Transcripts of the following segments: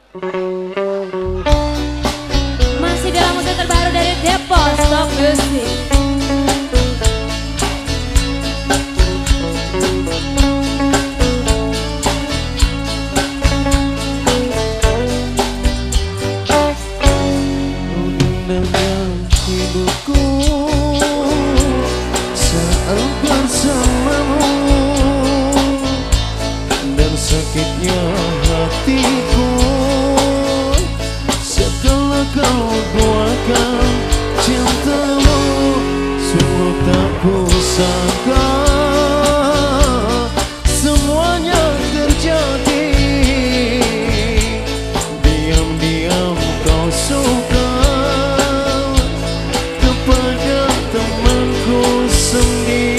Masih dalam musik terbaru dari Depo Stop Music. Sakitnya hatiku setelah kau duakan cintamu, semua tak kusangka semuanya terjadi. Diam-diam kau suka kepada temanku sendiri.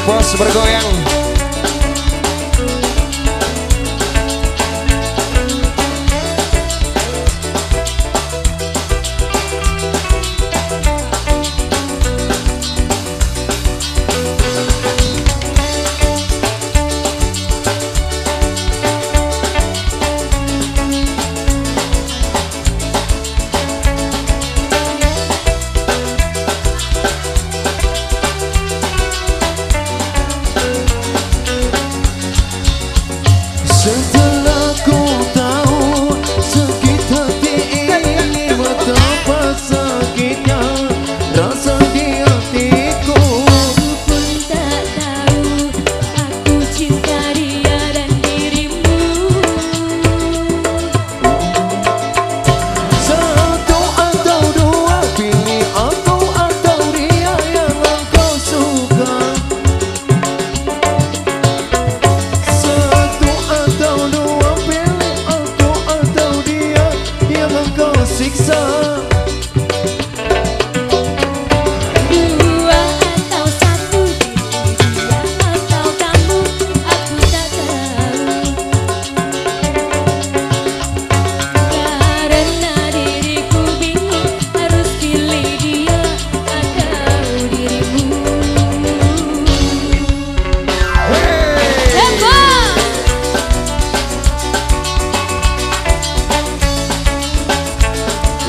Bos bergoyang. Setelah ku tahu sakit hati ini, betapa sakitnya rasa di hatiku. Aku pun tak tahu aku cinta dia dan dirimu. Satu atau dua, pilih aku atau dia yang engkau suka. Siksa Dua atau satu, dia atau kamu, aku tak tahu. Karena diriku bingung harus pilih dia atau dirimu.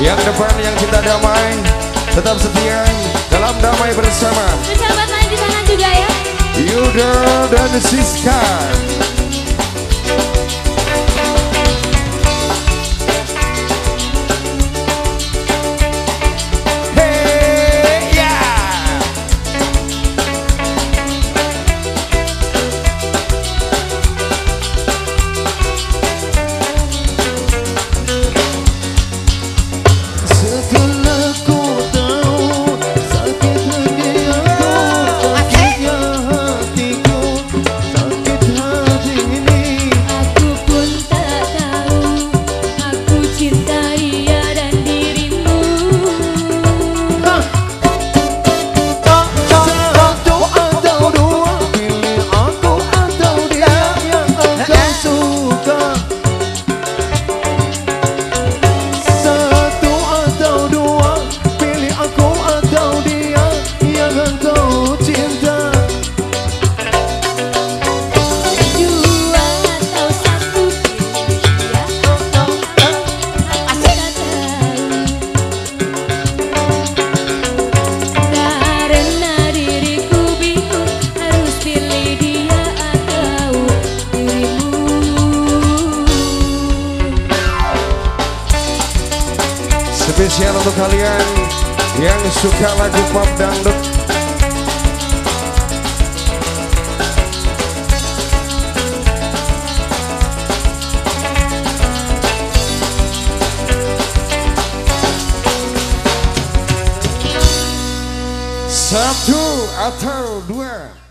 Yang depan yang cinta damai, tetap setia dalam damai bersama. Sahabat lain di sana juga ya. Yuda dan Siska. suka. Satu atau dua, pilih aku atau dia yang engkau cinta. Dua atau satu, dia atau aku tak tahu. Karena diriku bingung harus pilih dia atau dirimu. Spesial untuk kalian yang suka lagu pop dangdut. Satu atau dua.